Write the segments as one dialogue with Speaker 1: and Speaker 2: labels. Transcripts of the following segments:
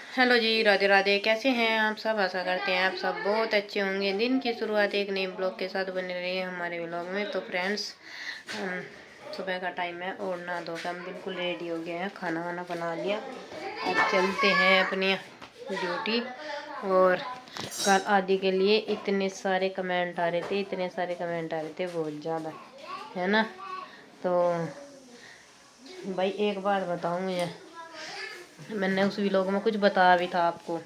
Speaker 1: Hello जी, राधे राधे। कैसे हैं आप सब? आशा करते हैं आप सब बहुत अच्छे होंगे। दिन की शुरुआत एक नए ब्लॉग के साथ बने रही है हमारे ब्लॉग में। तो फ्रेंड्स, सुबह का टाइम है और नहा धोकर हम बिल्कुल रेडी हो गए हैं, खाना वाना बना लिया। अब चलते हैं अपनी ड्यूटी। और कल आदि के लिए इतने सारे कमेंट आ रहे थे, बहुत ज़्यादा, है ना। तो भाई एक बात बताऊँ, मुझे मैंने उस व्लॉग में कुछ बताया भी था आपको।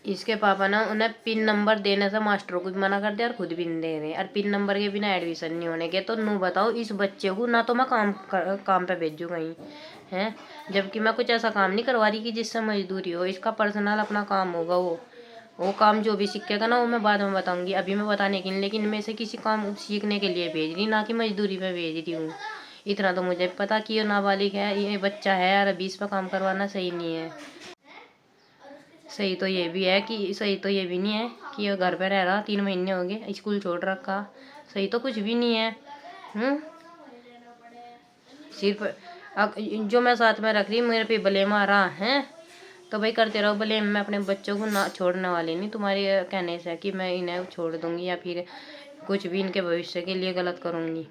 Speaker 1: इसके पापा ना उन्हें पिन नंबर देने से मास्टरों को भी मना कर दिया और खुद भी नहीं दे रहे। और पिन नंबर के बिना एडमिशन नहीं होने के। तो नू बताओ, इस बच्चे को ना तो मैं काम पे भेजूँ कहीं, हैं, जबकि मैं कुछ ऐसा काम नहीं करवा रही कि जिससे मजदूरी हो। इसका पर्सनल अपना काम होगा। वो काम जो भी सीखेगा ना, वो मैं बाद में बताऊंगी, अभी मैं बताने के लिए। लेकिन मैं इसे किसी काम सीखने के लिए भेज रही, ना कि मजदूरी पे भेज रही हूँ। इतना तो मुझे पता कि ये नाबालिग है, ये बच्चा है, और अभी इस पर काम करवाना सही नहीं है। सही तो ये भी नहीं है कि ये घर पे रह रहा, 3 महीने हो गए, स्कूल छोड़ रखा। सही तो कुछ भी नहीं है। सिर्फ जो मैं साथ में रख रही, मेरे पे ब्लेम आ रहा है। तो भाई करते रहो ब्लेम। मैं अपने बच्चों को ना छोड़ने वाली नहीं तुम्हारे कहने से कि मैं इन्हें छोड़ दूंगी या फिर कुछ भी इनके भविष्य के लिए गलत करूंगी।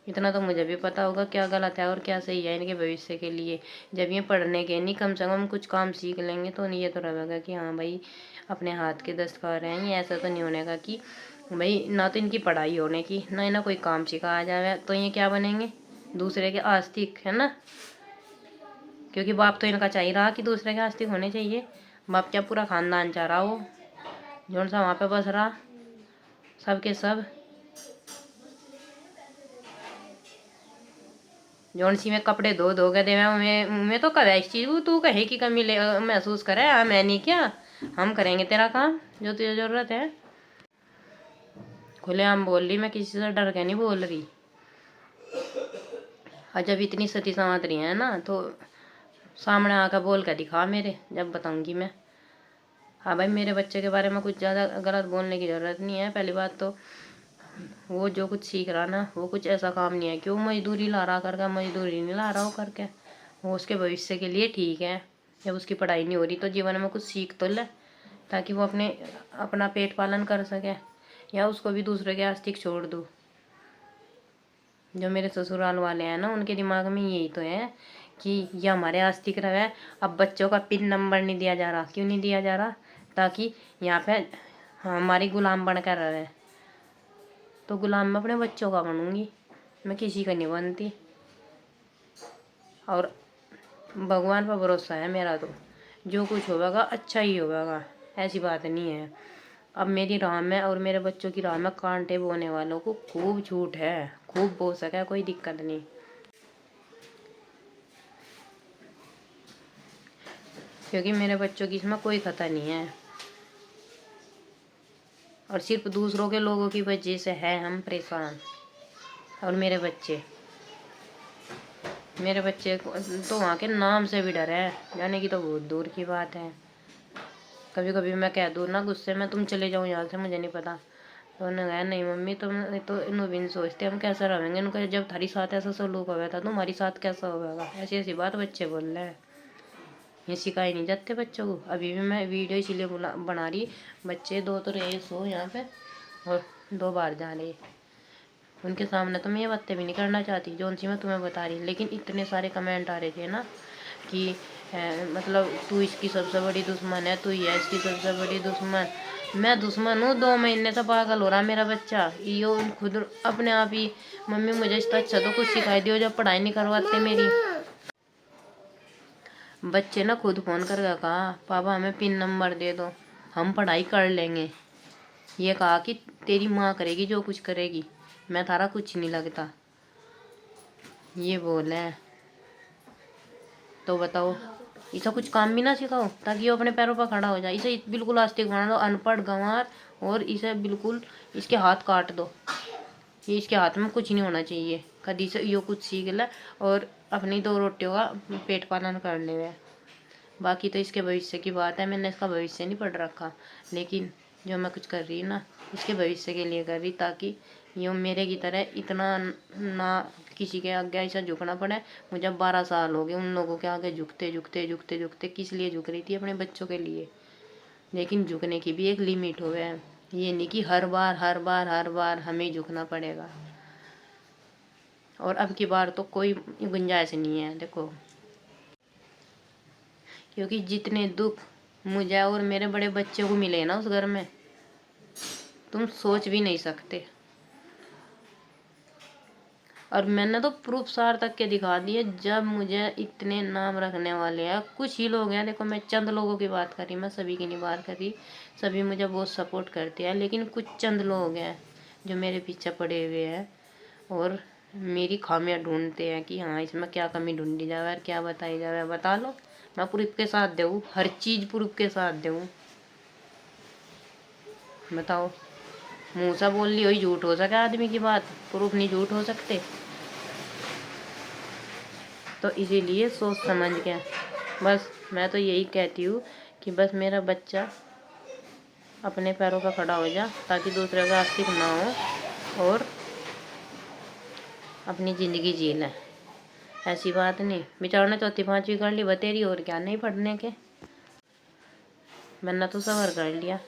Speaker 1: इतना तो मुझे भी पता होगा क्या गलत है और क्या सही है इनके भविष्य के लिए। जब ये पढ़ने के नहीं, कम से कम कुछ काम सीख लेंगे तो नहीं ये तो रहेगा कि हाँ भाई अपने हाथ के दस्तकार हैं। ये ऐसा तो नहीं होने का कि भाई ना तो इनकी पढ़ाई होने की, ना इन्हें कोई काम सिखाया जाए। तो ये क्या बनेंगे? दूसरे के आस्तिक, है ना। क्योंकि बाप तो इनका चाह ही रहा कि दूसरे के आस्तिक होने चाहिए। बाप क्या पूरा खानदान चाह रहा हो, जोन सा वहाँ पे बस रहा, सबके सब। जौन सी में कपड़े धो धो के देवे, मैं तो कहे इस चीज़ तू कहे कि कमी ले महसूस करे। मैं नहीं, क्या हम करेंगे तेरा काम जो तुझे ज़रूरत है। खुलेआम बोल रही, मैं किसी से डर के नहीं बोल रही। और जब इतनी सती संवत रही है ना, तो सामने आकर बोल कर दिखा मेरे, जब बताऊंगी मैं। हाँ भाई, मेरे बच्चे के बारे में कुछ ज़्यादा गलत बोलने की ज़रूरत नहीं है। पहली बात तो वो जो कुछ सीख रहा ना, वो कुछ ऐसा काम नहीं है कि वो मजदूरी ला रहा करके। मजदूरी नहीं ला रहा हो करके, वो उसके भविष्य के लिए ठीक है। जब उसकी पढ़ाई नहीं हो रही तो जीवन में कुछ सीख तो ले, ताकि वो अपना पेट पालन कर सके, या उसको भी दूसरे के आस्तिक छोड़ दूँ। जो मेरे ससुराल वाले हैं ना, उनके दिमाग में यही तो है कि ये हमारे आस्तिक रहे। अब बच्चों का पिन नंबर नहीं दिया जा रहा। क्यों नहीं दिया जा रहा? ताकि यहाँ पे हमारी गुलाम बनकर रहे। तो गुलाम मैं अपने बच्चों का बनूंगी, मैं किसी का नहीं बनती। और भगवान पर भरोसा है मेरा, तो जो कुछ होगा अच्छा ही होगा, ऐसी बात नहीं है। अब मेरी राह में और मेरे बच्चों की राह में कांटे बोने वालों को खूब झूठ है, खूब बोल सके, कोई दिक्कत नहीं। क्योंकि मेरे बच्चों की इसमें कोई खता नहीं है, और सिर्फ दूसरों के लोगों की वजह से है हम परेशान। और मेरे बच्चे को तो वहाँ के नाम से भी डर है, जाने की तो बहुत दूर की बात है। कभी कभी मैं कह दूँ ना गुस्से में, तुम चले जाओ यहाँ से, मुझे नहीं पता। तो उन्होंने कहा नहीं मम्मी, तुम तो इन भी नहीं सोचते हम कैसा रहेंगे। उनका जब तुम्हारी साथ ऐसा सलूक हुआ था, तुम्हारी साथ कैसा होगा? ऐसी ऐसी बात बच्चे बोल रहे हैं। ये सिखाए नहीं जाते बच्चों को। अभी भी मैं वीडियो इसीलिए बना रही। बच्चे दो तो रहे सो यहाँ पे, और 2 बार जा रहे। उनके सामने तो मैं ये बातें भी नहीं करना चाहती जो उनसी मैं तुम्हें बता रही। लेकिन इतने सारे कमेंट आ रहे थे ना कि मतलब तू इसकी सबसे बड़ी दुश्मन है, तू ही है इसकी सबसे बड़ी दुश्मन। मैं दुश्मन हूँ? 2 महीने से पागल हो रहा मेरा बच्चा। यो खुद अपने आप ही, मम्मी मुझे इसका अच्छा तो कुछ सिखाई दियो, जब पढ़ाई नहीं करवाते मेरी। बच्चे ना खुद फ़ोन करके कहा पापा हमें पिन नंबर दे दो, हम पढ़ाई कर लेंगे। ये कहा कि तेरी माँ करेगी जो कुछ करेगी, मैं थारा कुछ नहीं लगता, ये बोले हैं। तो बताओ, इसे कुछ काम भी ना सिखाओ ताकि वो अपने पैरों पर खड़ा हो जाए। इसे बिल्कुल आस्तिक बना दो, अनपढ़ गंवार, और इसे बिल्कुल इसके हाथ काट दो। ये इसके हाथ में कुछ नहीं होना चाहिए। कभी से यो कुछ सीख ले और अपनी 2 रोटियों का पेट पालन कर ले। बाकी तो इसके भविष्य की बात है, मैंने इसका भविष्य नहीं पढ़ रखा। लेकिन जो मैं कुछ कर रही ना, इसके भविष्य के लिए कर रही, ताकि यूँ मेरे की तरह इतना ना किसी के आगे ऐसा झुकना पड़े। मुझे 12 साल हो गए उन लोगों के आगे झुकते झुकते झुकते झुकते। किस लिए झुक रही थी? अपने बच्चों के लिए। लेकिन झुकने की भी एक लिमिट हो है। ये नहीं कि हर बार हर बार हर बार हमें झुकना पड़ेगा। और अब की बार तो कोई गुंजाइश नहीं है देखो, क्योंकि जितने दुख मुझे और मेरे बड़े बच्चे को मिले ना उस घर में, तुम सोच भी नहीं सकते। और मैंने तो प्रूफ सार तक के दिखा दिए। जब मुझे इतने नाम रखने वाले हैं, कुछ ही लोग हैं, देखो मैं चंद लोगों की बात कर रही, मैं सभी की नहीं बात कर रही। सभी मुझे बहुत सपोर्ट करते हैं, लेकिन कुछ चंद लोग हैं जो मेरे पीछे पड़े हुए हैं और मेरी खामियां ढूंढते हैं कि हाँ इसमें क्या कमी ढूंढी जाए और क्या बताई जाए। बता लो, मैं प्रूफ के साथ दूँ, हर चीज़ प्रूफ के साथ दूँ। बताओ, मुँह से बोल ली वही झूठ हो सके आदमी की बात, प्रूफ नहीं झूठ हो सकते। तो इसीलिए सोच समझ के, बस मैं तो यही कहती हूँ कि बस मेरा बच्चा अपने पैरों पर खड़ा हो जा, ताकि दूसरे का आशिक ना हो और अपनी ज़िंदगी जी लें। ऐसी बात नहीं, बेचारा ने चौथी पाँचवीं कर ली बतेरी, और क्या नहीं पढ़ने के। मैंने तो सबर कर लिया।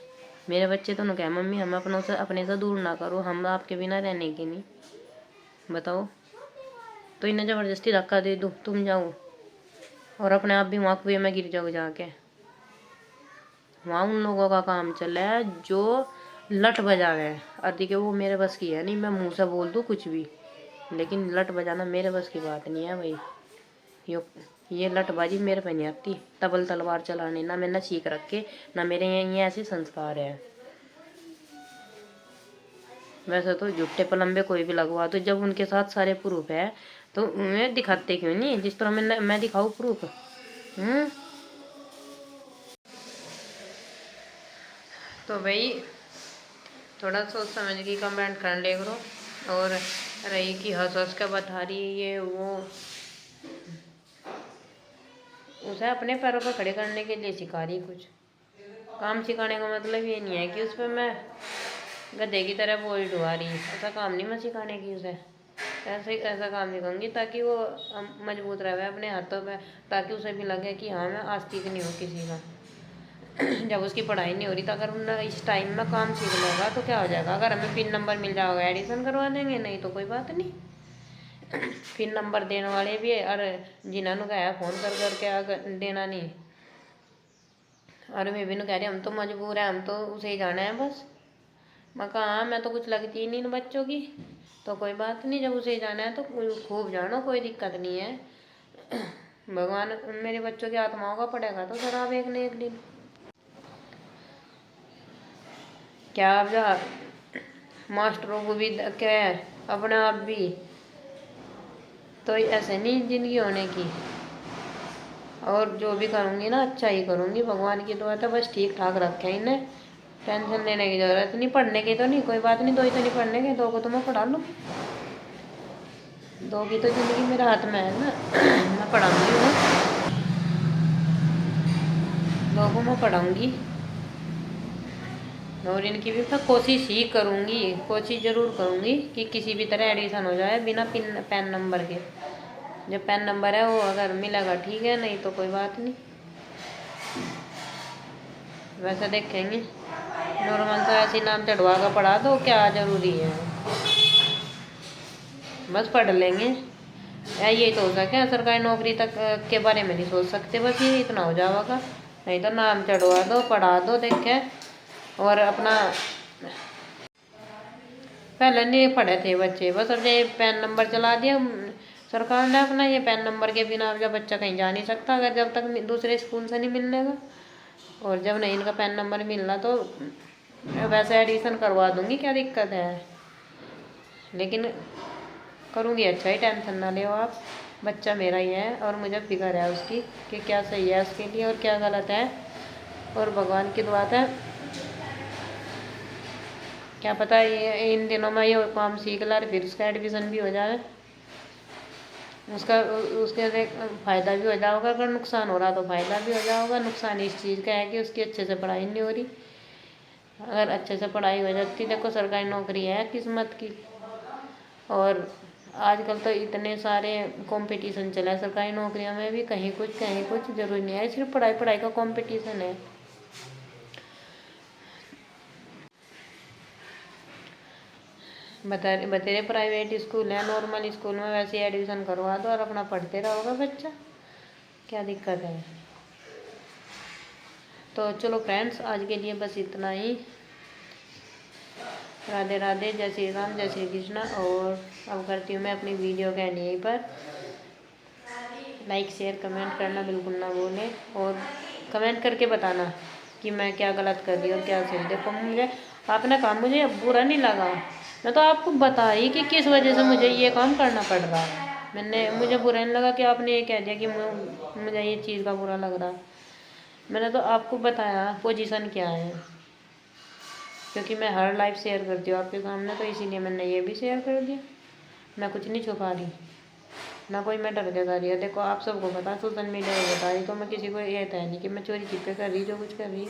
Speaker 1: मेरे बच्चे तो न कहे मम्मी हम अपने से दूर ना करो, हम आपके बिना रहने के नहीं। बताओ, तो इन्हें ज़बरदस्ती धक्का दे दूँ तुम जाओ और अपने आप भी वहाँ कुएं में गिर जाओ जाके। वहाँ उन लोगों का काम चला है जो लट बजावे हैं। अति के वो मेरे बस की है नहीं, मैं मुँह से बोल दूँ कुछ भी, लेकिन लट बजाना मेरे बस की बात नहीं है भाई। ये लटबाजी मेरे पे नहीं आती। तबल तलवार चलाने ना मैंने सीख रखे, ना मेरे ये ऐसे संस्कार है। वैसे तो झूठे पलंबे कोई भी लगवा तो जब उनके साथ सारे प्रूफ है तो उन्हें दिखाते क्यों नहीं, जिस तरह मैं दिखाऊँ प्रूफ। तो भाई थोड़ा सोच समझ के कमेंट कर ले करो। और रही कि हंस हंस के बता रही है ये वो, उसे अपने पैरों पर खड़े करने के लिए सिखा रही। कुछ काम सिखाने का मतलब ये नहीं है कि उस पर मैं गधे की तरह बोझ ढुआ रही। ऐसा काम नहीं मैं सिखाने की उसे। ऐसा काम सिखाऊंगी ताकि वो मजबूत रहे अपने हाथों पे, ताकि उसे भी लगे कि हाँ मैं आस्तिक नहीं हूँ किसी का। जब उसकी पढ़ाई नहीं हो रही तो अगर उन इस टाइम में काम सीख लेगा तो क्या हो जाएगा। अगर हमें पिन नंबर मिल जाएगा एडिशन करवा देंगे, नहीं तो कोई बात नहीं। पिन नंबर देने वाले भी है, और जिन्होंने कहा फ़ोन कर करके अगर देना नहीं, और मैं भी कह रही हम तो मजबूर है, हम तो उसे ही जाना है बस। मैं कहा हाँ मैं तो कुछ लगती ही नहीं बच्चों की, तो कोई बात नहीं, जब उसे ही जाना है तो खूब जानो, कोई दिक्कत नहीं है। भगवान मेरे बच्चों की आत्माओं का पड़ेगा तो शराब एक न एक दिन। क्या अब जा मास्टरों को भी क्या है अपने आप भी, तो ऐसे नहीं जिंदगी होने की। और जो भी करूँगी ना अच्छा ही करूँगी, भगवान की दुआ था बस ठीक ठाक रखे इन्हें। टेंशन लेने की ज़रूरत नहीं, पढ़ने की तो नहीं, कोई बात नहीं, दो ही तो नहीं पढ़ने के, दो को तो मैं पढ़ा लूँ। दो की तो ज़िंदगी मेरे हाथ में है ना, मैं पढ़ाऊँगी उन्हें, दो को मैं पढ़ाऊँगी। और इनकी भी मैं कोशिश ही करूँगी, कोशिश ज़रूर करूँगी कि किसी भी तरह एडिशन हो जाए बिना पैन नंबर के। जो पैन नंबर है वो अगर मिलेगा ठीक है, नहीं तो कोई बात नहीं। वैसे देखेंगे, नॉर्मल तो ऐसे नाम चढ़वा कर पढ़ा दो, क्या ज़रूरी है, बस पढ़ लेंगे। यही तो हो सके, सरकारी नौकरी तक के बारे में नहीं सोच सकते, बस ये इतना हो जाएगा। नहीं तो नाम चढ़वा दो, पढ़ा दो, देखें। और अपना पहले नहीं पढ़े थे बच्चे, बस अब ये पैन नंबर चला दिया सरकार ने अपना। ये पैन नंबर के बिना जब बच्चा कहीं जा नहीं सकता, अगर जब तक दूसरे स्कूल से नहीं मिलने का। और जब नहीं इनका पैन नंबर मिलना तो वैसे एडिशन करवा दूंगी, क्या दिक्कत है। लेकिन करूँगी अच्छा ही, टेंशन ना ले आप। बच्चा मेरा ही है और मुझे फिक्र है उसकी कि क्या सही है उसके लिए और क्या गलत है। और भगवान की दुआ है, क्या पता ये इन दिनों में ये काम सीख ला फिर उसका एडमिशन भी हो जाए, उसका उसके फ़ायदा भी हो जाएगा। अगर नुकसान हो रहा तो फ़ायदा भी हो जाएगा। नुकसान इस चीज़ का है कि उसकी अच्छे से पढ़ाई नहीं हो रही। अगर अच्छे से पढ़ाई हो जाती, देखो सरकारी नौकरी है किस्मत की, और आजकल तो इतने सारे कंपटीशन चला है सरकारी नौकरियों में भी, कहीं कुछ जरूरी नहीं है, सिर्फ पढ़ाई पढ़ाई का कंपटीशन है। बतेरे प्राइवेट स्कूल है, नॉर्मल स्कूल में वैसे ही एडमिशन करवा दो और अपना पढ़ते रहोगा बच्चा, क्या दिक्कत है। तो चलो फ्रेंड्स, आज के लिए बस इतना ही। राधे राधे, जय श्री राम, जय श्री कृष्णा। और अब करती हूँ मैं अपनी वीडियो के यहीं पर। लाइक शेयर कमेंट करना बिल्कुल ना भूलें, और कमेंट करके बताना कि मैं क्या गलत कर रही हूँ और क्या सही। देखो मुझे आपने काम मुझे बुरा नहीं लगा, मैं तो आपको बता रही कि किस वजह से मुझे ये काम करना पड़ रहा है। मुझे बुरा नहीं लगा कि आपने ये कह दिया कि मुझे ये चीज़ का बुरा लग रहा। मैंने तो आपको बताया पोजीशन क्या है, क्योंकि मैं हर लाइफ शेयर करती हूँ आपके सामने, तो इसीलिए मैंने ये भी शेयर कर दिया। मैं कुछ नहीं छुपा रही, ना कोई मैं डर के कर रही है। देखो आप सबको पता, सोशल मीडिया पर बता रही, तो मैं किसी को ये है नहीं कि मैं चोरी छिपे कर रही जो कुछ कर रही।